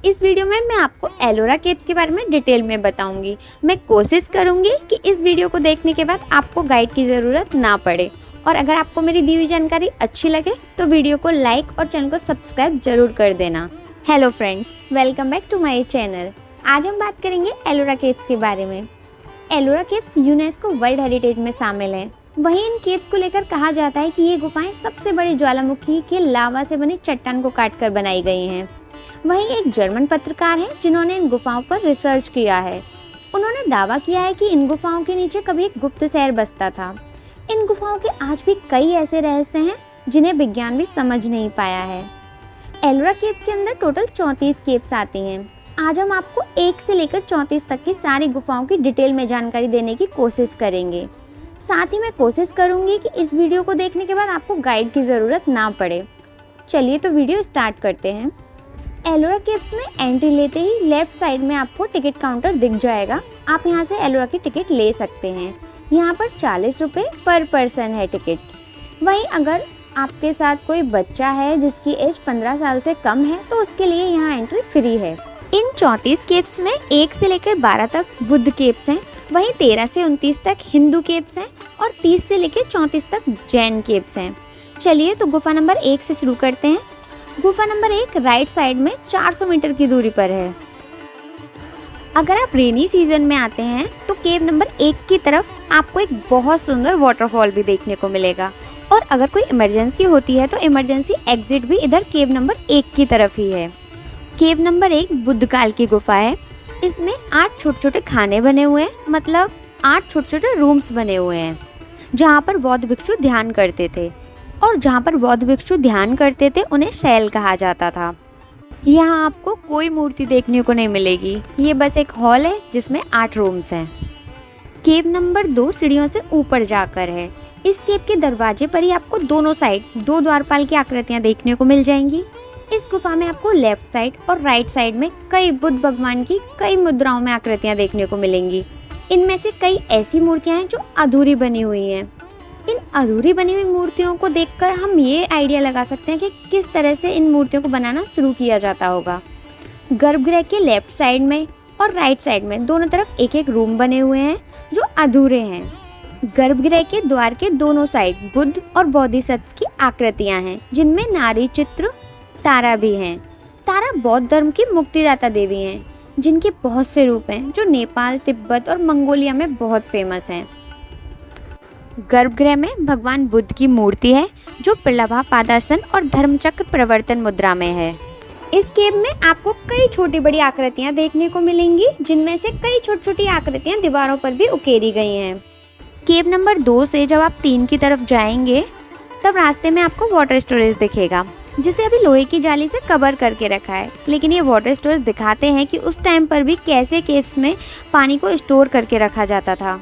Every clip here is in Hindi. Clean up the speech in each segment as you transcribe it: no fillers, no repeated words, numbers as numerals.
इस वीडियो में मैं आपको एलोरा केव्स के बारे में डिटेल में बताऊंगी। मैं कोशिश करूंगी कि इस वीडियो को देखने के बाद आपको गाइड की ज़रूरत ना पड़े। और अगर आपको मेरी दी हुई जानकारी अच्छी लगे तो वीडियो को लाइक और चैनल को सब्सक्राइब जरूर कर देना। Hello friends, welcome back to my channel. आज हम बात करेंगे एलोरा केव्स के बारे में। Ellora caves UNESCO world heritage में शामिल है। वहीं इन केव्स को लेकर कहा जाता है कि ये गुफाएं सबसे बड़ी ज्वालामुखी के लावा से बनी चट्टान को काटकर बनाई गई हैं। वहीं एक जर्मन पत्रकार हैं जिन्होंने इन गुफाओं पर रिसर्च किया है। उन्होंने दावा किया है कि इन गुफाओं के नीचे कभी एक गुप्त शहर बसता था। इन गुफाओं के आज भी कई ऐसे रहस्य हैं जिन्हें विज्ञान भी समझ नहीं पाया है। एलोरा केव्स के अंदर टोटल 34 केव्स आती हैं। आज हम आपको 1 से लेकर 34 तक की सारी गुफाओं की डिटेल में जानकारी देने की कोशिश करेंगे। साथ ही मैं कोशिश करूंगी कि इस वीडियो को देखने के बाद आपको गाइड की ज़रूरत ना पड़े। चलिए तो वीडियो स्टार्ट करते हैं। एलोरा केव्स में एंट्री लेते ही लेफ्ट साइड में आपको टिकट काउंटर दिख जाएगा। आप यहां से एलोरा की टिकट ले सकते हैं। यहां पर 40 रुपये पर पर्सन है टिकट। वहीं अगर आपके साथ कोई बच्चा है जिसकी एज 15 साल से कम है तो उसके लिए यहाँ एंट्री फ्री है। इन 34 केव्स में 1 से लेकर 12 तक बुद्ध केव्स हैं। वहीं 13 से 29 तक हिंदू केव्स हैं और 30 से लेकर 34 तक जैन केव्स हैं। चलिए तो गुफा नंबर 1 से शुरू करते हैं। गुफा नंबर 1 राइट साइड में 400 मीटर की दूरी पर है। अगर आप रेनी सीजन में आते हैं तो केव नंबर 1 की तरफ आपको एक बहुत सुंदर वाटरफॉल भी देखने को मिलेगा। और अगर कोई इमरजेंसी होती है तो इमरजेंसी एग्जिट भी इधर केव नंबर 1 की तरफ ही है। केव नंबर 1 बुद्ध काल की गुफा है। इसमें 8 छोटे छोटे खाने बने हुए हैं, मतलब 8 छोटे छोटे रूम्स बने हुए हैं जहाँ पर बौद्ध भिक्षु ध्यान करते थे। और जहाँ पर बौद्ध भिक्षु ध्यान करते थे उन्हें शैल कहा जाता था। यहाँ आपको कोई मूर्ति देखने को नहीं मिलेगी। ये बस एक हॉल है जिसमें 8 रूम्स हैं। केव नंबर 2 सीढ़ियों से ऊपर जाकर है। इस केव के दरवाजे पर ही आपको दोनों साइड 2 द्वारपाल की आकृतियाँ देखने को मिल जाएंगी। इस गुफा में आपको लेफ्ट साइड और राइट साइड में कई बुद्ध भगवान की कई मुद्राओं में आकृतियाँ देखने को मिलेंगी। इनमें से कई ऐसी मूर्तियाँ हैं जो अधूरी बनी हुई हैं। इन अधूरी बनी हुई मूर्तियों को देखकर हम ये आइडिया लगा सकते हैं कि किस तरह से इन मूर्तियों को बनाना शुरू किया जाता होगा। गर्भगृह के लेफ्ट साइड में और राइट साइड में दोनों तरफ एक एक रूम बने हुए हैं जो अधूरे हैं। गर्भगृह के द्वार के दोनों साइड बुद्ध और बोधिसत्व की आकृतियां हैं जिनमें नारी चित्र तारा भी हैं। तारा बौद्ध धर्म की मुक्तिदाता देवी हैं जिनके बहुत से रूप हैं जो नेपाल, तिब्बत और मंगोलिया में बहुत फेमस हैं। गर्भगृह में भगवान बुद्ध की मूर्ति है जो प्रलभा पादासन और धर्मचक्र प्रवर्तन मुद्रा में है। इस केव में आपको कई छोटी बड़ी आकृतियां देखने को मिलेंगी जिनमें से कई छोटी छोटी आकृतियां दीवारों पर भी उकेरी गई हैं। केव नंबर 2 से जब आप 3 की तरफ जाएंगे तब रास्ते में आपको वाटर स्टोरेज दिखेगा जिसे अभी लोहे की जाली से कवर करके रखा है। लेकिन ये वाटर स्टोरेज दिखाते हैं कि उस टाइम पर भी कैसे केव्स में पानी को स्टोर करके रखा जाता था।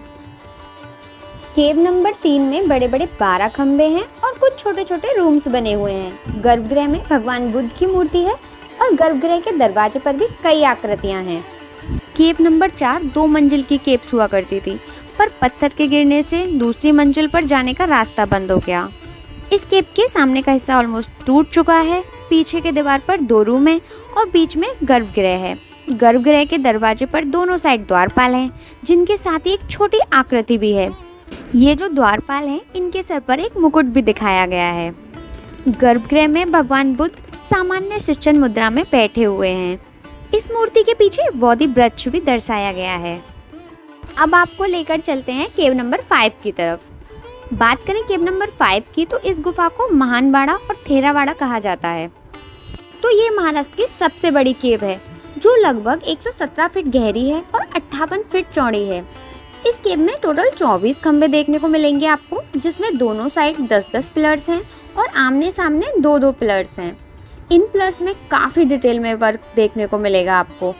केव नंबर 3 में बड़े बड़े 12 खंबे हैं और कुछ छोटे छोटे रूम्स बने हुए हैं। गर्भगृह में भगवान बुद्ध की मूर्ति है और गर्भगृह के दरवाजे पर भी कई आकृतियां हैं। केव नंबर 4 2 मंजिल की केव्स हुआ करती थी, पर पत्थर के गिरने से दूसरी मंजिल पर जाने का रास्ता बंद हो गया। इस केव के सामने का हिस्सा ऑलमोस्ट टूट चुका है। पीछे के दीवार पर 2 रूम है और बीच में गर्भगृह है। गर्भगृह के दरवाजे पर दोनों साइड द्वारपाल हैं जिनके साथ ही एक छोटी आकृति भी है। ये जो द्वारपाल हैं इनके सर पर एक मुकुट भी दिखाया गया है। गर्भगृह में भगवान बुद्ध सामान्य शिष्यन मुद्रा में बैठे हुए हैं। इस मूर्ति के पीछे बोधि वृक्ष भी दर्शाया गया है। अब आपको लेकर चलते हैं केव नंबर 5 की तरफ। बात करें केव नंबर 5 की तो इस गुफा को महानवाड़ा और थेरावाड़ा कहा जाता है। तो ये महाराष्ट्र की सबसे बड़ी केव है जो लगभग 117 फीट गहरी है और 58 फीट चौड़ी है। इस केव में टोटल 24 खंबे देखने को मिलेंगे आपको, जिसमें दोनों साइड 10-10 पिलर्स हैं और आमने सामने 2-2 पिलर्स हैं। इन पिलर्स में काफ़ी डिटेल में वर्क देखने को मिलेगा आपको।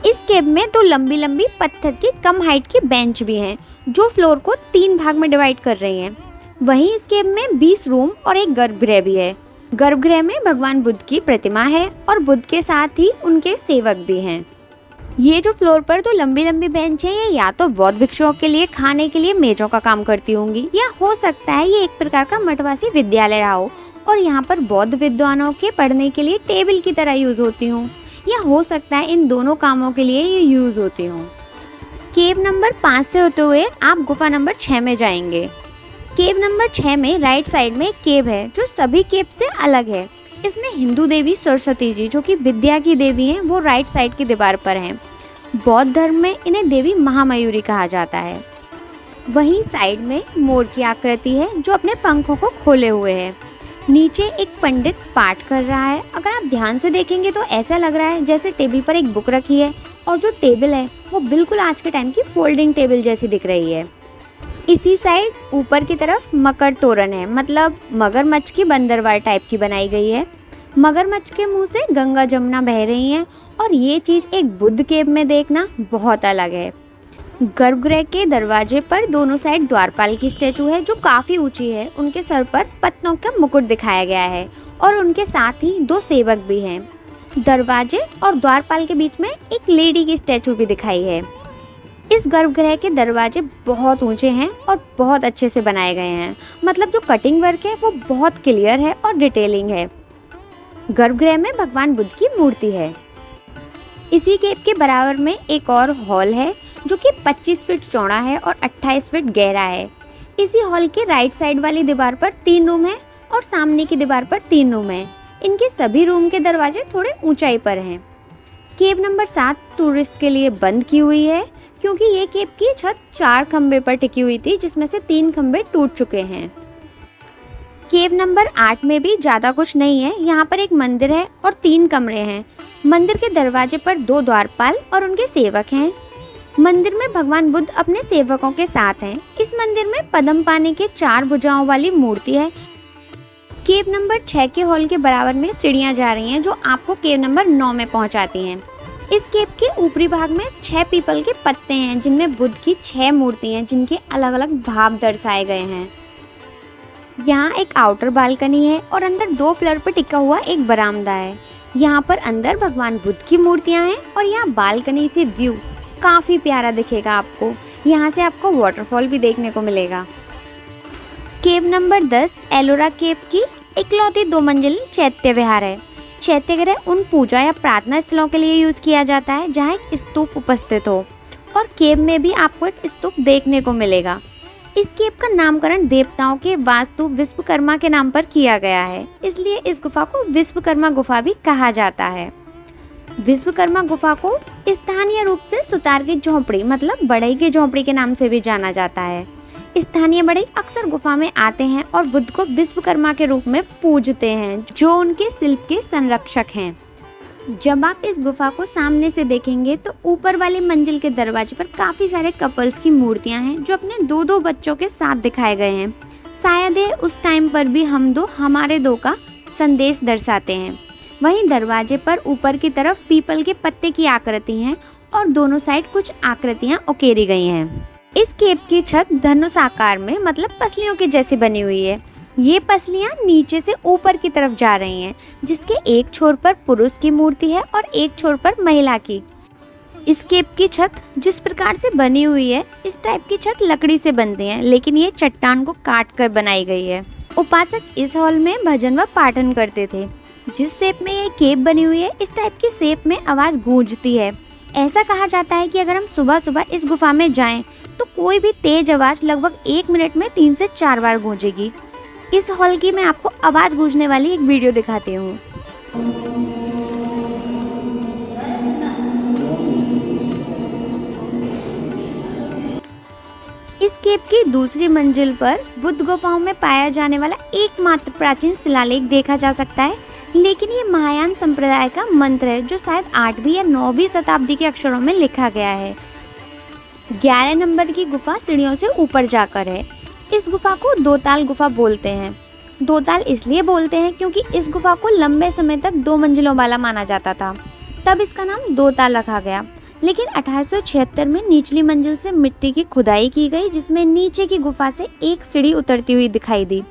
इस केव में 2 लंबी लंबी पत्थर की कम हाइट की बेंच भी हैं जो फ्लोर को 3 भाग में डिवाइड कर रही हैं। वहीं इस केव में 20 रूम और एक गर्भगृह भी है। गर्भगृह में भगवान बुद्ध की प्रतिमा है और बुद्ध के साथ ही उनके सेवक भी हैं। ये जो फ्लोर पर 2 लंबी लंबी बेंच है ये या तो बौद्ध भिक्षुओं के लिए खाने के लिए मेजों का काम करती होंगी, या हो सकता है ये एक प्रकार का मठवासी विद्यालय रहा हो और यहाँ पर बौद्ध विद्वानों के पढ़ने के लिए टेबल की तरह यूज होती हूँ। या हो सकता है इन दोनों कामों के लिए ये यूज़ होती हों। केव नंबर 5 से होते हुए आप गुफा नंबर 6 में जाएंगे। केव नंबर 6 में राइट साइड में एक केव है जो सभी केव से अलग है। इसमें हिंदू देवी सरस्वती जी जो कि विद्या की देवी हैं वो राइट साइड की दीवार पर हैं। बौद्ध धर्म में इन्हें देवी महामयूरी कहा जाता है। वहीं साइड में मोर की आकृति है जो अपने पंखों को खोले हुए है। नीचे एक पंडित पाठ कर रहा है। अगर आप ध्यान से देखेंगे तो ऐसा लग रहा है जैसे टेबल पर एक बुक रखी है और जो टेबल है वो बिल्कुल आज के टाइम की फोल्डिंग टेबल जैसी दिख रही है। इसी साइड ऊपर की तरफ मकर तोरण है, मतलब मगरमच्छ की बंदरवाल टाइप की बनाई गई है। मगरमच्छ के मुंह से गंगा जमुना बह रही हैं और ये चीज़ एक बुद्ध केव में देखना बहुत अलग है। गर्भगृह के दरवाजे पर दोनों साइड द्वारपाल की स्टैचू है जो काफ़ी ऊंची है। उनके सर पर पत्तों का मुकुट दिखाया गया है और उनके साथ ही 2 सेवक भी हैं। दरवाजे और द्वारपाल के बीच में एक लेडी की स्टैचू भी दिखाई है। इस गर्भगृह के दरवाजे बहुत ऊंचे हैं और बहुत अच्छे से बनाए गए हैं, मतलब जो कटिंग वर्क है वो बहुत क्लियर है और डिटेलिंग है। गर्भगृह में भगवान बुद्ध की मूर्ति है। इसी केव के बराबर में एक और हॉल है जो कि 25 फीट चौड़ा है और 28 फीट गहरा है। इसी हॉल के राइट साइड वाली दीवार पर 3 रूम है और सामने की दीवार पर 3 रूम है। इनके सभी रूम के दरवाजे थोड़े ऊंचाई पर हैं। केव नंबर 7 टूरिस्ट के लिए बंद की हुई है क्योंकि ये केव की छत 4 खंबे पर टिकी हुई थी जिसमें से 3 खंबे टूट चुके हैं। केव नंबर 8 में भी ज़्यादा कुछ नहीं है। यहाँ पर एक मंदिर है और 3 कमरे हैं। मंदिर के दरवाजे पर 2 द्वारपाल और उनके सेवक हैं। मंदिर में भगवान बुद्ध अपने सेवकों के साथ हैं। इस मंदिर में पद्म पानी के 4 भुजाओं वाली मूर्ति है। केव नंबर 6 के हॉल के बराबर में सीढ़ियाँ जा रही हैं जो आपको केव नंबर 9 में पहुँचाती हैं। इस केव के ऊपरी भाग में 6 पीपल के पत्ते हैं जिनमें बुद्ध की 6 मूर्ति हैं जिनके अलग अलग भाव दर्शाए गए हैं। यहाँ एक आउटर बालकनी है और अंदर 2 पिलर पर टिका हुआ एक बरामदा है। यहाँ पर अंदर भगवान बुद्ध की मूर्तियाँ हैं और यहाँ बालकनी से व्यू काफ़ी प्यारा दिखेगा आपको। यहाँ से आपको वाटरफॉल भी देखने को मिलेगा। केव नंबर 10 एलोरा केव की इकलौती 2 मंजिल चैत्य विहार है। चैत्य गृह उन पूजा या प्रार्थना स्थलों के लिए यूज़ किया जाता है जहाँ एक स्तूप उपस्थित हो और केव में भी आपको एक स्तूप देखने को मिलेगा। इस केव का नामकरण देवताओं के वास्तु विश्वकर्मा के नाम पर किया गया है, इसलिए इस गुफा को विश्वकर्मा गुफा भी कहा जाता है। विश्वकर्मा गुफा को स्थानीय रूप से सुतार की झोंपड़ी मतलब बढ़ई की झोंपड़ी के नाम से भी जाना जाता है। स्थानीय बढ़ई अक्सर गुफा में आते हैं और बुद्ध को विश्वकर्मा के रूप में पूजते हैं जो उनके शिल्प के संरक्षक हैं। जब आप इस गुफा को सामने से देखेंगे तो ऊपर वाली मंजिल के दरवाजे पर काफ़ी सारे कपल्स की मूर्तियां हैं जो अपने 2-2 बच्चों के साथ दिखाए गए हैं। शायद ये उस टाइम पर भी हम दो हमारे दो का संदेश दर्शाते हैं। वहीं दरवाजे पर ऊपर की तरफ पीपल के पत्ते की आकृति हैं और दोनों साइड कुछ आकृतियां उकेरी गई हैं। इस केव की छत धनुष आकार में मतलब पसलियों की जैसी बनी हुई है। ये पसलियां नीचे से ऊपर की तरफ जा रही हैं, जिसके एक छोर पर पुरुष की मूर्ति है और एक छोर पर महिला की। इस केव की छत जिस प्रकार से बनी हुई है, इस टाइप की छत लकड़ी से बनती है, लेकिन ये चट्टान को काट कर बनाई गई है। उपासक इस हॉल में भजन व पाठन करते थे। जिस शेप में ये केव बनी हुई है, इस टाइप की शेप में आवाज़ गूंजती है। ऐसा कहा जाता है कि अगर हम सुबह सुबह इस गुफा में जाएं तो कोई भी तेज आवाज़ लगभग 1 मिनट में 3 से 4 बार गूंजेगी। इस हॉल की मैं आपको आवाज़ गूंजने वाली एक वीडियो दिखाती हूँ। इस केव की दूसरी मंजिल पर बुद्ध गुफाओं में पाया जाने वाला एकमात्र प्राचीन शिलालेख देखा जा सकता है, लेकिन ये महायान संप्रदाय का मंत्र है जो शायद 8वीं या 9वीं शताब्दी के अक्षरों में लिखा गया है। 11 नंबर की गुफा सीढ़ियों से ऊपर जाकर है। इस गुफा को 2 ताल गुफा बोलते हैं। 2 ताल इसलिए बोलते हैं क्योंकि इस गुफा को लंबे समय तक 2 मंजिलों वाला माना जाता था, तब इसका नाम 2 ताल रखा गया। लेकिन 1876 में निचली मंजिल से मिट्टी की खुदाई की गई, जिसमें नीचे की गुफा से एक सीढ़ी उतरती हुई दिखाई दी।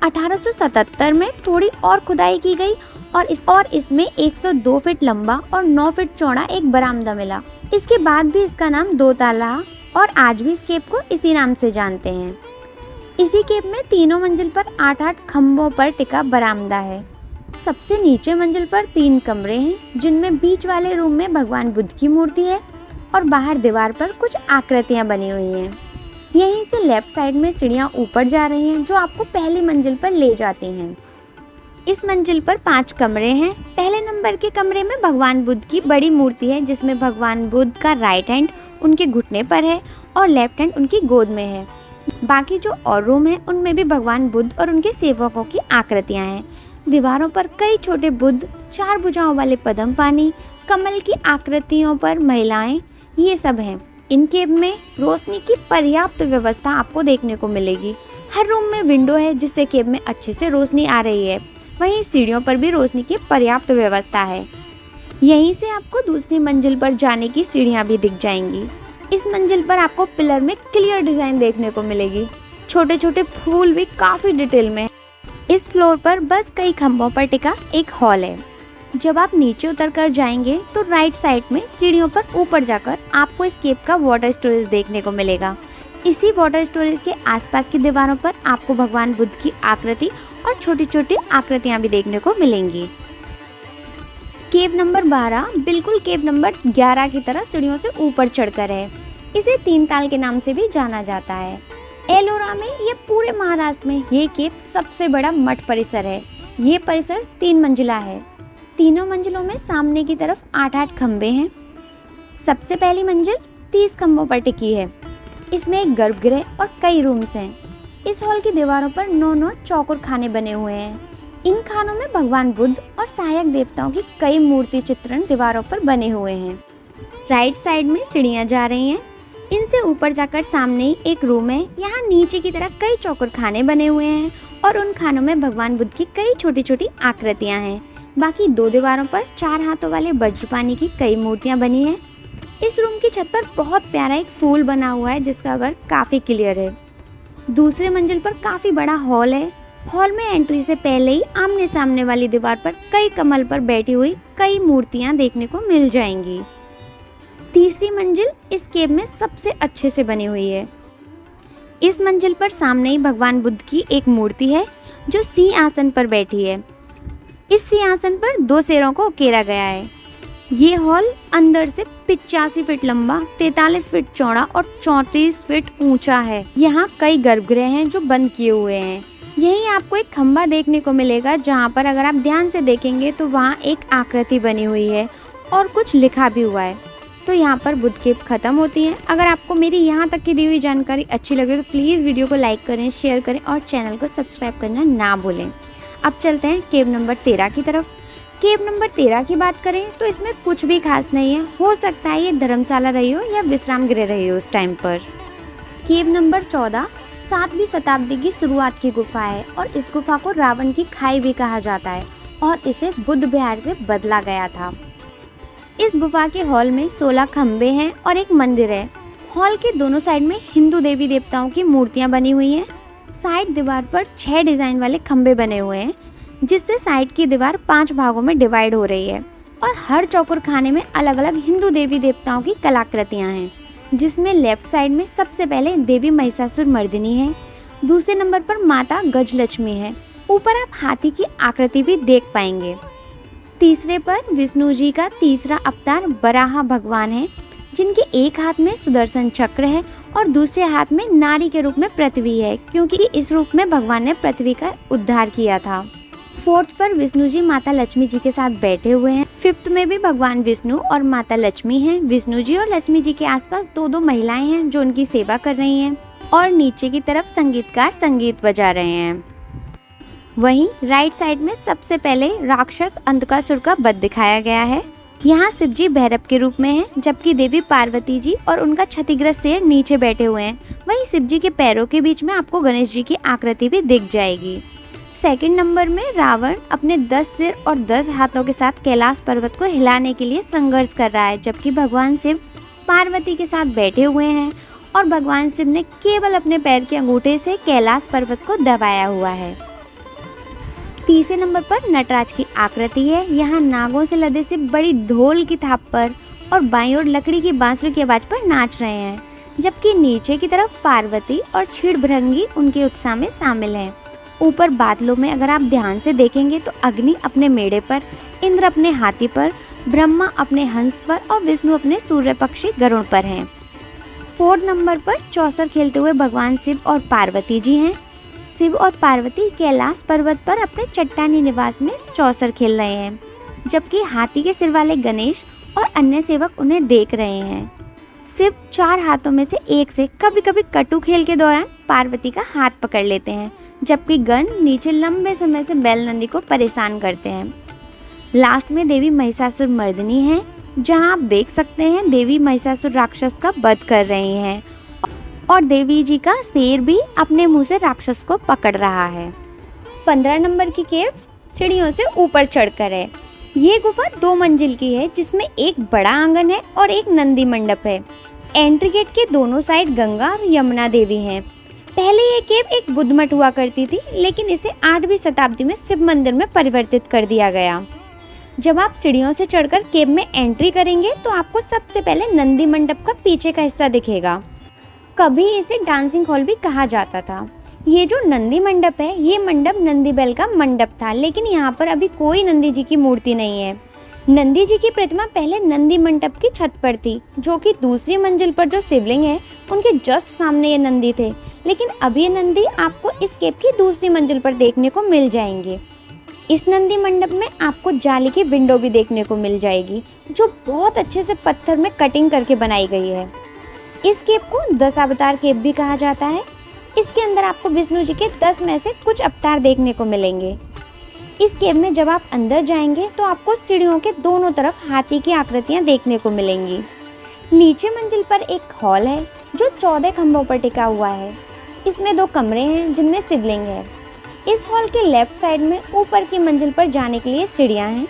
1877 में थोड़ी और खुदाई की गई और इसमें 102 फीट लंबा और 9 फीट चौड़ा एक बरामदा मिला। इसके बाद भी इसका नाम 2 ताल रहा और आज भी इस केव को इसी नाम से जानते हैं। इसी केव में तीनों मंजिल पर 8-8 खम्भों पर टिका बरामदा है। सबसे नीचे मंजिल पर 3 कमरे हैं, जिनमें बीच वाले रूम में भगवान बुद्ध की मूर्ति है और बाहर दीवार पर कुछ आकृतियां बनी हुई हैं। यहीं से लेफ्ट साइड में सीढ़ियां ऊपर जा रही हैं, जो आपको पहली मंजिल पर ले जाती हैं। इस मंजिल पर 5 कमरे हैं। पहले नंबर के कमरे में भगवान बुद्ध की बड़ी मूर्ति है, जिसमें भगवान बुद्ध का राइट हैंड उनके घुटने पर है और लेफ्ट हैंड उनकी गोद में है। बाकी जो और रूम है उनमें भी भगवान बुद्ध और उनके सेवकों की आकृतियां हैं। दीवारों पर कई छोटे बुद्ध, 4 भुजाओं वाले पद्म पानी, कमल की आकृतियों पर महिलाएं, ये सब हैं। इन केव में रोशनी की पर्याप्त व्यवस्था आपको देखने को मिलेगी। हर रूम में विंडो है, जिससे केव में अच्छे से रोशनी आ रही है। वहीं सीढ़ियों पर भी रोशनी की पर्याप्त व्यवस्था है। यहीं से आपको दूसरी मंजिल पर जाने की सीढ़ियां भी दिख जाएंगी। इस मंजिल पर आपको पिलर में क्लियर डिजाइन देखने को मिलेगी। छोटे छोटे फूल भी काफी डिटेल में। इस फ्लोर पर बस कई खंभों पर टिका एक हॉल है। जब आप नीचे उतर कर जाएंगे तो राइट साइड में सीढ़ियों पर ऊपर जाकर आपको इस केव का वाटर स्टोरेज देखने को मिलेगा। इसी वाटर स्टोरेज के आसपास की दीवारों पर आपको भगवान बुद्ध की आकृति और छोटी छोटी आकृतियां भी देखने को मिलेंगी। केव नंबर 12 बिल्कुल केव नंबर 11 की तरह सीढ़ियों से ऊपर चढ़कर है। इसे 3 ताल के नाम से भी जाना जाता है। एलोरा में ये पूरे महाराष्ट्र में ये केव सबसे बड़ा मठ परिसर है। ये परिसर 3 मंजिला है। तीनों मंजिलों में सामने की तरफ 8-8 खंबे हैं। सबसे पहली मंजिल 30 खंभों पर टिकी है। इसमें एक गर्भगृह और कई रूम्स हैं। इस हॉल की दीवारों पर 9 चौकोर खाने बने हुए हैं। इन खानों में भगवान बुद्ध और सहायक देवताओं की कई मूर्ति चित्रण दीवारों पर बने हुए हैं। राइट साइड में सीढ़ियां जा रही हैं। इनसे ऊपर जाकर सामने ही एक रूम है। यहाँ नीचे की तरफ कई चौकोर खाने बने हुए हैं और उन खानों में भगवान बुद्ध की कई छोटी छोटी आकृतियां हैं। बाकी 2 दीवारों पर 4 हाथों वाले वज्रपानी की कई मूर्तियां बनी हैं। इस रूम की छत पर बहुत प्यारा एक फूल बना हुआ है, जिसका वर्क काफी क्लियर है। दूसरे मंजिल पर काफी बड़ा हॉल है। हॉल में एंट्री से पहले ही आमने सामने वाली दीवार पर कई कमल पर बैठी हुई कई मूर्तियां देखने को मिल जाएंगी। तीसरी मंजिल इस केव में सबसे अच्छे से बनी हुई है। इस मंजिल पर सामने ही भगवान बुद्ध की एक मूर्ति है, जो सिंहासन पर बैठी है। इस सिंहासन पर 2 शेरों को उकेरा गया है। ये हॉल अंदर से 85 फीट लंबा, 43 फीट चौड़ा और 34 फीट ऊंचा है। यहाँ कई गर्भगृह हैं जो बंद किए हुए हैं। यहीं आपको एक खंबा देखने को मिलेगा, जहाँ पर अगर आप ध्यान से देखेंगे तो वहाँ एक आकृति बनी हुई है और कुछ लिखा भी हुआ है। तो यहाँ पर बुद्ध केव खत्म होती है। अगर आपको मेरी यहाँ तक की दी हुई जानकारी अच्छी लगे तो प्लीज़ वीडियो को लाइक करें, शेयर करें और चैनल को सब्सक्राइब करना ना भूलें। अब चलते हैं केव नंबर 13 की तरफ। केव नंबर 13 की बात करें तो इसमें कुछ भी खास नहीं है। हो सकता है ये धर्मशाला रही हो या विश्राम गृह रही हो उस टाइम पर। केव नंबर 14 7वीं शताब्दी की शुरुआत की गुफा है और इस गुफा को रावण की खाई भी कहा जाता है और इसे बुद्ध विहार से बदला गया था। इस गुफा के हॉल में 16 खंबे हैं और एक मंदिर है। हॉल के दोनों साइड में हिंदू देवी देवताओं की मूर्तियां बनी हुई हैं। साइड दीवार पर 6 डिजाइन वाले खंबे बने हुए हैं, जिससे साइड की दीवार 5 भागों में डिवाइड हो रही है और हर चौकोर खाने में अलग अलग हिंदू देवी देवताओं की कलाकृतियां हैं, जिसमें लेफ्ट साइड में सबसे पहले देवी महिषासुर मर्दिनी है। दूसरे नंबर पर माता गजलक्ष्मी है। ऊपर आप हाथी की आकृति भी देख पाएंगे। तीसरे पर विष्णु जी का तीसरा अवतार वराह भगवान है, जिनके एक हाथ में सुदर्शन चक्र है और दूसरे हाथ में नारी के रूप में पृथ्वी है, क्योंकि इस रूप में भगवान ने पृथ्वी का उद्धार किया था। फोर्थ पर विष्णु जी माता लक्ष्मी जी के साथ बैठे हुए हैं। फिफ्थ में भी भगवान विष्णु और माता लक्ष्मी हैं। विष्णु जी और लक्ष्मी जी के आसपास 2 महिलाएं हैं जो उनकी सेवा कर रही हैं और नीचे की तरफ संगीतकार संगीत बजा रहे हैं। वहीं राइट साइड में सबसे पहले राक्षस अंधकासुर का वध दिखाया गया है। यहाँ शिव जी भैरव के रूप में हैं, जबकि देवी पार्वती जी और उनका क्षतिग्रस्त शेर नीचे बैठे हुए हैं। वहीं शिव जी के पैरों के बीच में आपको गणेश जी की आकृति भी दिख जाएगी। सेकंड नंबर में रावण अपने 10 सिर और 10 हाथों के साथ कैलाश पर्वत को हिलाने के लिए संघर्ष कर रहा है, जबकि भगवान शिव पार्वती के साथ बैठे हुए हैं और भगवान शिव ने केवल अपने पैर के अंगूठे से कैलाश पर्वत को दबाया हुआ है। तीसरे नंबर पर नटराज की आकृति है। यहाँ नागों से लदे से बड़ी ढोल की थाप पर और बाईं ओर लकड़ी की बांसुरी की आवाज पर नाच रहे हैं, जबकि नीचे की तरफ पार्वती और क्षीर भृंगी उनके उत्साह में शामिल हैं। ऊपर बादलों में अगर आप ध्यान से देखेंगे तो अग्नि अपने मेढ़े पर, इंद्र अपने हाथी पर, ब्रह्मा अपने हंस पर और विष्णु अपने सूर्य पक्षी गरुड़ पर हैं। 4 नंबर पर चौसर खेलते हुए भगवान शिव और पार्वती जी हैं। शिव और पार्वती कैलाश पर्वत पर अपने चट्टानी निवास में चौसर खेल रहे हैं, जबकि हाथी के सिर वाले गणेश और अन्य सेवक उन्हें देख रहे हैं। शिव 4 हाथों में से एक से कभी कभी कटु खेल के दौरान पार्वती का हाथ पकड़ लेते हैं, जबकि गण नीचे लंबे समय से बैल नंदी को परेशान करते हैं। लास्ट में देवी महिषासुर मर्दिनी है, जहां आप देख सकते हैं देवी महिषासुर राक्षस का वध कर रही हैं और देवी जी का शेर भी अपने मुंह से राक्षस को पकड़ रहा है। 15 नंबर की केव सीढ़ियों से ऊपर चढ़कर है। ये गुफा 2 मंजिल की है, जिसमें एक बड़ा आंगन है और एक नंदी मंडप है। एंट्री गेट के दोनों साइड गंगा और यमुना देवी हैं। पहले ये केव एक बुद्ध मठ हुआ करती थी, लेकिन इसे 8वीं शताब्दी में शिव मंदिर में परिवर्तित कर दिया गया। जब आप सीढ़ियों से चढ़कर केव में एंट्री करेंगे तो आपको सबसे पहले नंदी मंडप का पीछे का हिस्सा दिखेगा। कभी इसे डांसिंग हॉल भी कहा जाता था। ये जो नंदी मंडप है, ये मंडप नंदी बैल का मंडप था, लेकिन यहाँ पर अभी कोई नंदी जी की मूर्ति नहीं है। नंदी जी की प्रतिमा पहले नंदी मंडप की छत पर थी, जो कि दूसरी मंजिल पर जो शिवलिंग है उनके जस्ट सामने ये नंदी थे, लेकिन अब ये नंदी आपको इस केव की दूसरी मंजिल पर देखने को मिल जाएंगे। इस नंदी मंडप में आपको जाली की विंडो भी देखने को मिल जाएगी, जो बहुत अच्छे से पत्थर में कटिंग करके बनाई गई है। इस केव को 10 अवतार केव भी कहा जाता है। इसके अंदर आपको विष्णु जी के 10 में से कुछ अवतार देखने को मिलेंगे। इस केव में जब आप अंदर जाएंगे तो आपको सीढ़ियों के दोनों तरफ हाथी की आकृतियां देखने को मिलेंगी। नीचे मंजिल पर एक हॉल है जो 14 खंभों पर टिका हुआ है। इसमें 2 कमरे हैं जिनमें शिवलिंग है। इस हॉल के लेफ्ट साइड में ऊपर की मंजिल पर जाने के लिए सीढ़ियां हैं।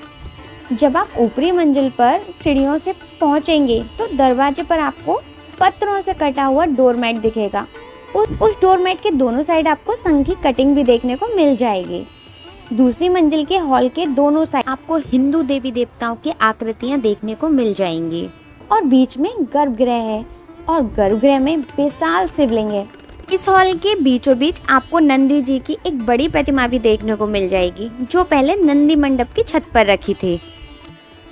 जब आप ऊपरी मंजिल पर सीढ़ियों से पहुंचेंगे तो दरवाजे पर आपको पत्थरों से कटा हुआ डोरमैट दिखेगा। उस डोरमैट के दोनों साइड आपको शंख की कटिंग भी देखने को मिल जाएगी। दूसरी मंजिल के हॉल के दोनों साइड आपको हिंदू देवी देवताओं की आकृतियां देखने को मिल जाएंगी और बीच में गर्भगृह है और गर्भगृह में विशाल शिवलिंग है। इस हॉल के बीचों बीच आपको नंदी जी की एक बड़ी प्रतिमा भी देखने को मिल जाएगी, जो पहले नंदी मंडप की छत पर रखी थी।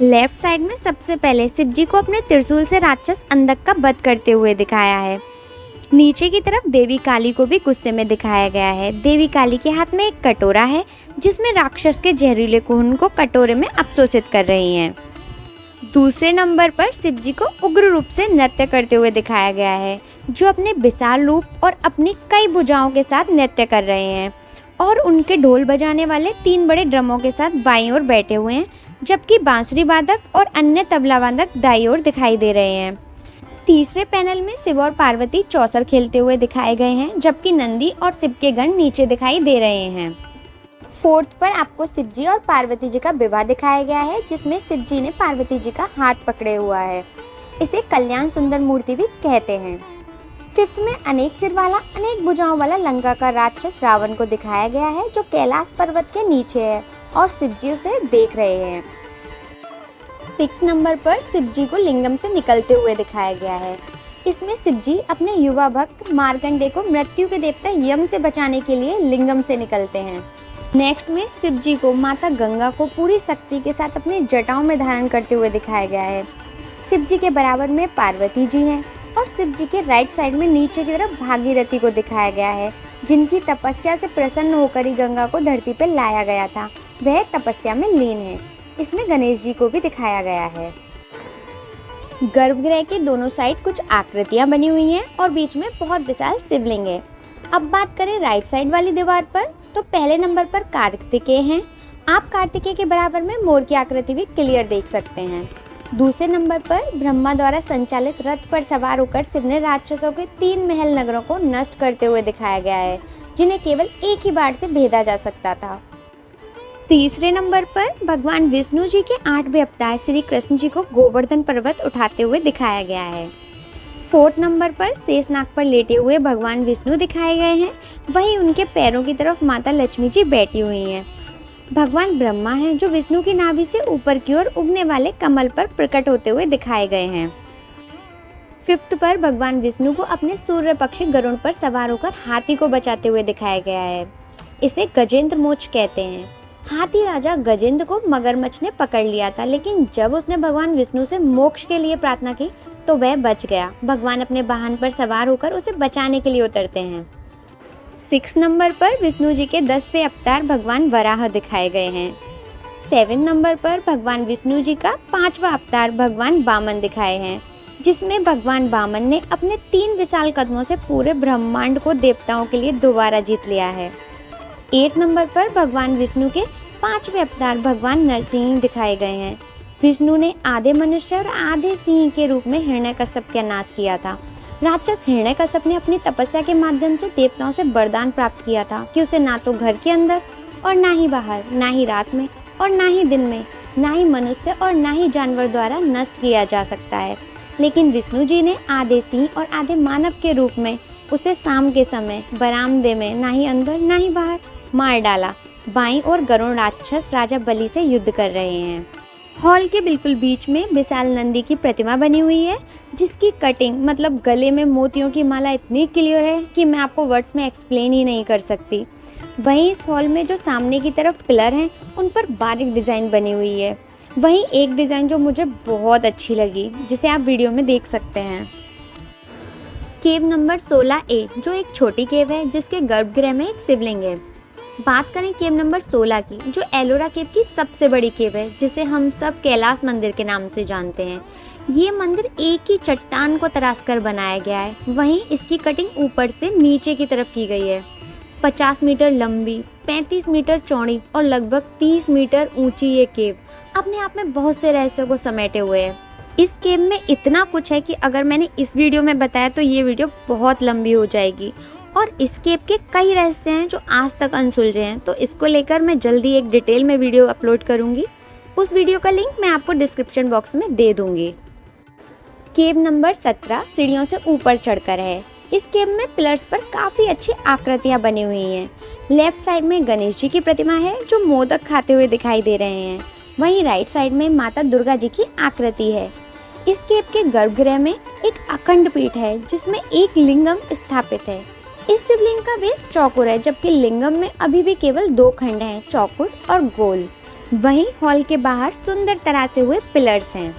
लेफ्ट साइड में सबसे पहले शिव जी को अपने त्रिशूल से राक्षस अंधक का वध करते हुए दिखाया है। नीचे की तरफ देवी काली को भी गुस्से में दिखाया गया है। देवी काली के हाथ में एक कटोरा है, जिसमें राक्षस के जहरीले खून को कटोरे में अपशोषित कर रही हैं। दूसरे नंबर पर शिव जी को उग्र रूप से नृत्य करते हुए दिखाया गया है, जो अपने विशाल रूप और अपनी कई भुजाओं के साथ नृत्य कर रहे हैं और उनके ढोल बजाने वाले 3 बड़े ड्रमों के साथ बाईं ओर बैठे हुए हैं, जबकि बांसुरी वादक और अन्य तबला वादक दाईं ओर दिखाई दे रहे हैं। तीसरे पैनल में शिव और पार्वती चौसर खेलते हुए दिखाए गए हैं, जबकि नंदी और शिव के गण नीचे दिखाई दे रहे हैं। 4th पर आपको शिव जी और पार्वती जी का विवाह दिखाया गया है, जिसमें शिव जी ने पार्वती जी का हाथ पकड़े हुआ है। इसे कल्याण सुंदर मूर्ति भी कहते हैं। 5th में अनेक सिर वाला, अनेक भुजाओं वाला लंका का राक्षस रावण को दिखाया गया है, जो कैलाश पर्वत के नीचे है और शिव जी उसे देख रहे हैं। 6 नंबर पर शिव जी को लिंगम से निकलते हुए दिखाया गया है। इसमें शिव जी अपने युवा भक्त मार्कंडे को मृत्यु के देवता यम से बचाने के लिए लिंगम से निकलते हैं। नेक्स्ट में शिव जी को माता गंगा को पूरी शक्ति के साथ अपनी जटाओं में धारण करते हुए दिखाया गया है। शिव जी के बराबर में पार्वती जी हैं और शिव जी के राइट साइड में नीचे की तरफ भागीरथी को दिखाया गया है, जिनकी तपस्या से प्रसन्न होकर ही गंगा को धरती पर लाया गया था। वह तपस्या में लीन है। इसमें गणेश जी को भी दिखाया गया है। गर्भगृह के दोनों साइड कुछ आकृतियां बनी हुई हैं और बीच में बहुत विशाल शिवलिंग है। अब बात करें राइट साइड वाली दीवार पर, तो पहले नंबर पर कार्तिकेय हैं। आप कार्तिकेय के बराबर में मोर की आकृति भी क्लियर देख सकते हैं। दूसरे नंबर पर ब्रह्मा द्वारा संचालित रथ पर सवार होकर शिव ने राक्षसों के 3 महल नगरों को नष्ट करते हुए दिखाया गया है, जिन्हें केवल एक ही बार से भेदा जा सकता था। तीसरे नंबर पर भगवान विष्णु जी के 8वें अवतार श्री कृष्ण जी को गोवर्धन पर्वत उठाते हुए दिखाया गया है। 4th नंबर पर शेषनाग पर लेटे हुए भगवान विष्णु दिखाए गए हैं, वहीं उनके पैरों की तरफ माता लक्ष्मी जी बैठी हुई हैं। भगवान ब्रह्मा हैं, जो विष्णु की नाभि से ऊपर की ओर उगने वाले कमल पर प्रकट होते हुए दिखाए गए हैं। 5th पर भगवान विष्णु को अपने सूर्य पक्षी गरुड़ पर सवार होकर हाथी को बचाते हुए दिखाया गया है। इसे गजेंद्र मोक्ष कहते हैं। हाथी राजा गजेंद्र को मगरमच्छ ने पकड़ लिया था, लेकिन जब उसने भगवान विष्णु से मोक्ष के लिए प्रार्थना की तो वह बच गया। भगवान अपने वाहन पर सवार होकर उसे बचाने के लिए उतरते हैं। 6 नंबर पर विष्णु जी के 10वें अवतार भगवान वराह दिखाए गए हैं। 7 नंबर पर भगवान विष्णु जी का 5वां अवतार भगवान वामन दिखाए हैं, जिसमें भगवान वामन ने अपने 3 विशाल कदमों से पूरे ब्रह्मांड को देवताओं के लिए दोबारा जीत लिया है। 8 नंबर पर भगवान विष्णु के 5वें अवतार भगवान नरसिंह दिखाए गए हैं। विष्णु ने आधे मनुष्य और आधे सिंह के रूप में हिरण्यकश्यप का नाश किया था। राक्षस हिरण्यकश्यप ने अपनी तपस्या के माध्यम से देवताओं से वरदान प्राप्त किया था कि उसे ना तो घर के अंदर और ना ही बाहर, ना ही रात में और ना ही दिन में, ना ही मनुष्य और ना ही जानवर द्वारा नष्ट किया जा सकता है। लेकिन विष्णु जी ने आधे सिंह और आधे मानव के रूप में उसे शाम के समय बरामदे में ना ही अंदर ना ही बाहर मार डाला। बाईं ओर गरुड़ राक्षस राजा बलि से युद्ध कर रहे हैं। हॉल के बिल्कुल बीच में विशाल नंदी की प्रतिमा बनी हुई है, जिसकी कटिंग मतलब गले में मोतियों की माला इतनी क्लियर है कि मैं आपको वर्ड्स में एक्सप्लेन ही नहीं कर सकती। वहीं इस हॉल में जो सामने की तरफ पिलर हैं उन पर बारीक डिज़ाइन बनी हुई है। वहीं एक डिज़ाइन जो मुझे बहुत अच्छी लगी, जिसे आप वीडियो में देख सकते हैं। केव नंबर 16A जो एक छोटी केव है, जिसके गर्भगृह में एक शिवलिंग है। बात करें केव नंबर 16 की, जो एलोरा केव की सबसे बड़ी केव है, जिसे हम सब कैलाश मंदिर के नाम से जानते हैं। ये मंदिर एक ही चट्टान को तराशकर बनाया गया है। वहीं इसकी कटिंग ऊपर से नीचे की तरफ की गई है। 50 मीटर लंबी, 35 मीटर चौड़ी और लगभग 30 मीटर ऊंची ये केव अपने आप में बहुत से रहस्यों को समेटे हुए है। इस केव में इतना कुछ है कि अगर मैंने इस वीडियो में बताया तो ये वीडियो बहुत लंबी हो जाएगी। और इस केव के कई रहस्य हैं जो आज तक अनसुलझे हैं, तो इसको लेकर मैं जल्दी एक डिटेल में वीडियो अपलोड करूंगी। उस वीडियो का लिंक मैं आपको डिस्क्रिप्शन बॉक्स में दे दूंगी। केव नंबर 17 सीढ़ियों से ऊपर चढ़कर है। इस केव में पिलर्स पर काफ़ी अच्छी आकृतियाँ बनी हुई हैं। लेफ्ट साइड में गणेश जी की प्रतिमा है जो मोदक खाते हुए दिखाई दे रहे हैं। वहीं राइट साइड में माता दुर्गा जी की आकृति है। इस केव के गर्भगृह में एक अखंड पीठ है, जिसमें एक लिंगम स्थापित है। इस शिवलिंग का बेस चौकोर है, जबकि लिंगम में अभी भी केवल 2 खंड हैं, चौकोर और गोल। वहीं हॉल के बाहर सुंदर तरासे हुए पिलर्स हैं।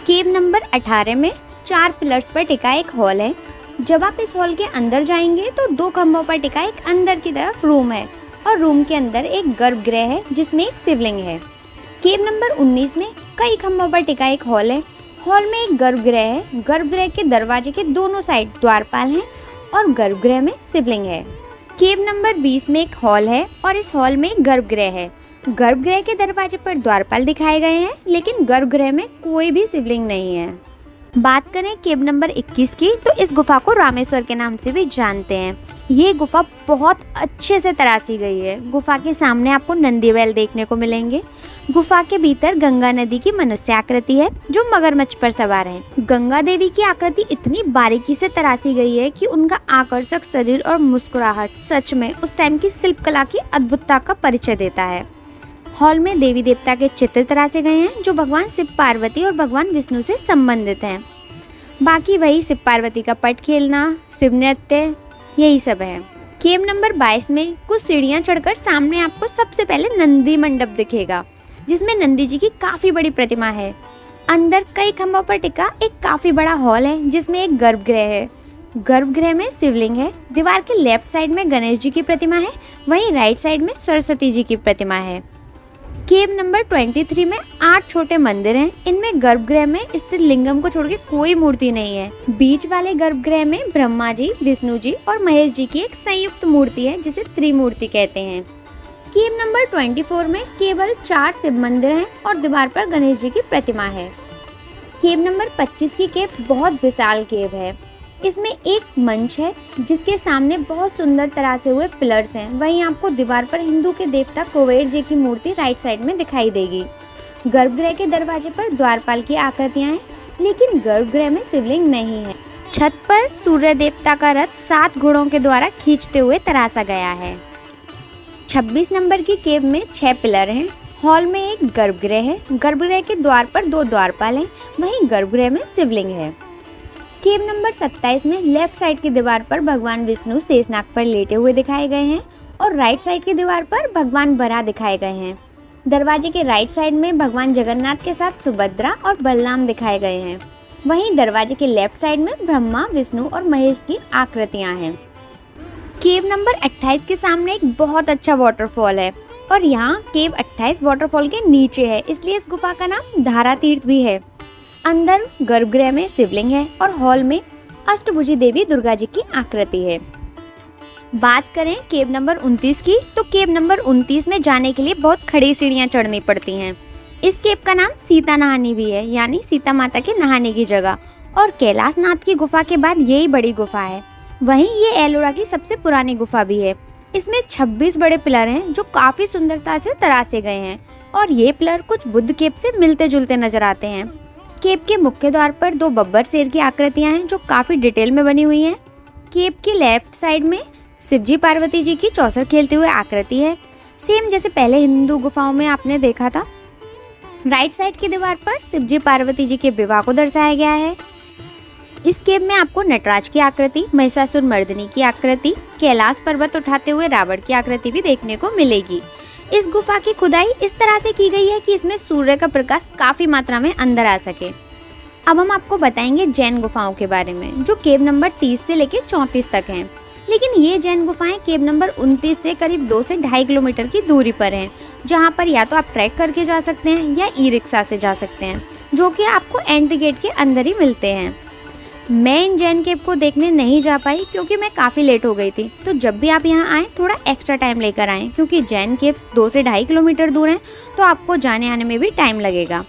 केव नंबर 18 में 4 पिलर्स पर टिका एक हॉल है। जब आप इस हॉल के अंदर जाएंगे तो 2 खंभों पर टिका एक अंदर की तरफ रूम है और रूम के अंदर एक गर्भगृह है जिसमें एक शिवलिंग है। केव नंबर 19 में कई खंभों पर टिका एक हॉल है। हॉल में एक गर्भगृह है। गर्भगृह के दरवाजे के दोनों साइड द्वारपाल हैं और गर्भगृह में शिवलिंग है। केव नंबर 20 में एक हॉल है और इस हॉल में एक गर्भगृह है। गर्भगृह के दरवाजे पर द्वारपाल दिखाए गए हैं, लेकिन गर्भगृह में कोई भी शिवलिंग नहीं है। बात करें केव नंबर 21 की, तो इस गुफा को रामेश्वर के नाम से भी जानते हैं। ये गुफा बहुत अच्छे से तराशी गई है। गुफा के सामने आपको नंदी बैल देखने को मिलेंगे। गुफा के भीतर गंगा नदी की मनुष्य आकृति है जो मगरमच्छ पर सवार है। गंगा देवी की आकृति इतनी बारीकी से तराशी गई है कि उनका आकर्षक शरीर और मुस्कुराहट सच में उस टाइम की शिल्पकला की अद्भुतता का परिचय देता है। हॉल में देवी देवता के चित्र तराशे गए हैं जो भगवान शिव पार्वती और भगवान विष्णु से संबंधित हैं। बाकी वही शिव पार्वती का पट खेलना, शिव नृत्य, यही सब है। केव नंबर 22 में कुछ सीढ़ियां चढ़कर सामने आपको सबसे पहले नंदी मंडप दिखेगा, जिसमें नंदी जी की काफी बड़ी प्रतिमा है। अंदर कई खंभों पर टिका एक काफी बड़ा हॉल है जिसमें एक गर्भगृह है। गर्भगृह में शिवलिंग है। दीवार के लेफ्ट साइड में गणेश जी की प्रतिमा है, वहीं राइट साइड में सरस्वती जी की प्रतिमा है। केव नंबर 23 में 8 छोटे मंदिर हैं। इनमें गर्भगृह में स्थित लिंगम को छोड़ के कोई मूर्ति नहीं है। बीच वाले गर्भगृह में ब्रह्मा जी, विष्णु जी और महेश जी की एक संयुक्त मूर्ति है जिसे त्रिमूर्ति कहते हैं। केव नंबर 24 में केवल 4 शिव मंदिर हैं और दीवार पर गणेश जी की प्रतिमा है। केव नंबर 25 की केव बहुत विशाल केव है। इसमें एक मंच है जिसके सामने बहुत सुंदर तराशे हुए पिलर्स हैं। वहीं आपको दीवार पर हिंदू के देवता कुबेर जी की मूर्ति राइट साइड में दिखाई देगी। गर्भगृह के दरवाजे पर द्वारपाल की आकृतियां हैं, लेकिन गर्भगृह में शिवलिंग नहीं है। छत पर सूर्य देवता का रथ 7 घोड़ों के द्वारा खींचते हुए तराशा गया है। 26 नंबर की केव में 6 पिलर हैं। हॉल में एक गर्भगृह है। गर्भगृह के द्वार पर 2 द्वारपाल हैं, वहीं गर्भगृह में शिवलिंग है। केव नंबर 27 में लेफ्ट साइड की दीवार पर भगवान विष्णु शेषनाग पर लेटे हुए दिखाए गए हैं और राइट साइड की दीवार पर भगवान बराह दिखाए गए हैं। दरवाजे के राइट साइड में भगवान जगन्नाथ के साथ सुभद्रा और बलराम दिखाए गए हैं। वहीं दरवाजे के लेफ्ट साइड में ब्रह्मा, विष्णु और महेश की आकृतियां हैं। केव नंबर 28 के सामने एक बहुत अच्छा वाटरफॉल है और यहाँ केव 28 वाटरफॉल के नीचे है, इसलिए इस गुफा का नाम धारा तीर्थ भी है। अंदर गर्भगृह में शिवलिंग है और हॉल में अष्टभुजी देवी दुर्गा जी की आकृति है। बात करें केव नंबर 29 की, तो केव नंबर 29 में जाने के लिए बहुत खड़ी सीढ़ियां चढ़नी पड़ती हैं। इस केव का नाम सीता नहानी भी है, यानी सीता माता के नहाने की जगह, और कैलाश नाथ की गुफा के बाद यही बड़ी गुफा है। वहीं ये एलोरा की सबसे पुरानी गुफा भी है। इसमें 26 बड़े पिलर हैं जो काफी सुंदरता से तरासे गए हैं और ये पिलर कुछ बुद्ध केव से मिलते जुलते नजर आते हैं। केव के मुख्य द्वार पर 2 बब्बर शेर की आकृतियां हैं जो काफी डिटेल में बनी हुई हैं। केव के लेफ्ट साइड में शिवजी पार्वती जी की चौसर खेलते हुए आकृति है, सेम जैसे पहले हिंदू गुफाओं में आपने देखा था। राइट साइड की दीवार पर शिवजी पार्वती जी के विवाह को दर्शाया गया है। इस केव में आपको नटराज की आकृति, महिषासुर मर्दिनी की आकृति, कैलाश पर्वत उठाते हुए रावण की आकृति भी देखने को मिलेगी। इस गुफा की खुदाई इस तरह से की गई है कि इसमें सूर्य का प्रकाश काफी मात्रा में अंदर आ सके। अब हम आपको बताएंगे जैन गुफाओं के बारे में, जो केव नंबर 30 से लेकर 34 तक हैं। लेकिन ये जैन गुफाएं केव नंबर 29 से करीब 2 से 2.5 किलोमीटर की दूरी पर हैं, जहां पर या तो आप ट्रैक करके जा सकते हैं या ई-रिक्शा से जा सकते हैं, जो कि आपको एंट्री गेट के अंदर ही मिलते हैं। मैं इन जैन केव को देखने नहीं जा पाई क्योंकि मैं काफ़ी लेट हो गई थी। तो जब भी आप यहाँ आएँ थोड़ा एक्स्ट्रा टाइम लेकर आएँ, क्योंकि जैन केव्स 2 से 2.5 किलोमीटर दूर हैं, तो आपको जाने आने में भी टाइम लगेगा।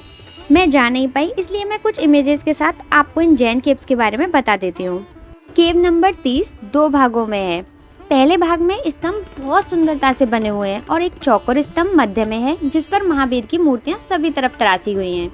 मैं जा नहीं पाई, इसलिए मैं कुछ इमेजेस के साथ आपको इन जैन केव्स के बारे में बता देती हूँ। केव नंबर 30 2 भागों में है। पहले भाग में स्तंभ बहुत सुंदरता से बने हुए हैं और एक चौकोर स्तंभ मध्य में है, जिस पर महावीर की मूर्तियां सभी तरफ तरासी हुई हैं।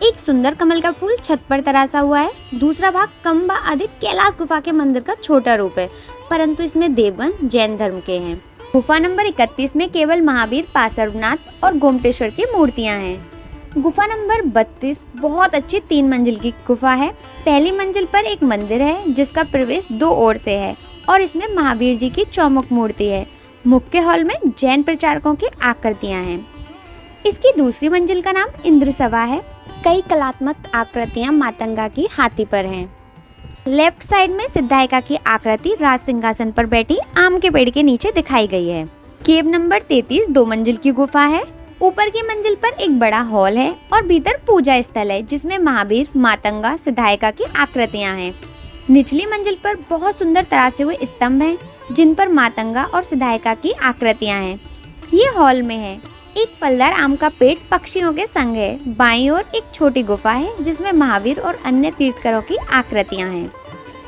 एक सुंदर कमल का फूल छत पर तरासा हुआ है। दूसरा भाग कंबा आदि कैलाश गुफा के मंदिर का छोटा रूप है, परंतु इसमें देवगण जैन धर्म के हैं। गुफा नंबर 31 में केवल महावीर, पार्श्वनाथ और गोमटेश्वर की मूर्तियां हैं। गुफा नंबर 32 बहुत अच्छी 3 मंजिल की गुफा है। पहली मंजिल पर एक मंदिर है जिसका प्रवेश 2 ओर से है और इसमें महावीर जी की चौमुख मूर्ति है। मुख्य हॉल में जैन प्रचारकों की आकृतियां हैं। इसकी दूसरी मंजिल का नाम इंद्रसभा है। कई कलात्मक आकृतियां मातंगा की हाथी पर हैं। लेफ्ट साइड में सिद्धायिका की आकृति राज सिंहासन पर बैठी आम के पेड़ के नीचे दिखाई गई है। केव नंबर 33 2 मंजिल की गुफा है। ऊपर की मंजिल पर एक बड़ा हॉल है और भीतर पूजा स्थल है, जिसमें महावीर, मातंगा, सिद्धायिका की आकृतियां हैं। निचली मंजिल पर बहुत सुंदर तरासे हुए स्तंभ हैं, जिन पर मातंगा और सिद्धायिका की आकृतियां हैं। ये हॉल में है। एक फलदार आम का पेड़ पक्षियों के संग है। बाईं ओर एक छोटी गुफा है जिसमें महावीर और अन्य तीर्थंकरों की आकृतियां हैं।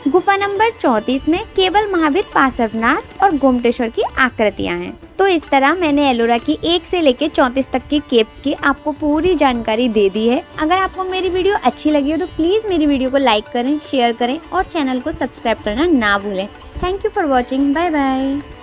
गुफा नंबर 34 में केवल महावीर, पार्श्वनाथ और गोमटेश्वर की आकृतियां हैं। तो इस तरह मैंने एलोरा की 1 से लेकर 34 तक की केव्स की आपको पूरी जानकारी दे दी है। अगर आपको मेरी वीडियो अच्छी लगी हो तो प्लीज़ मेरी वीडियो को लाइक करें, शेयर करें और चैनल को सब्सक्राइब करना ना भूलें। Thank you for watching. Bye bye.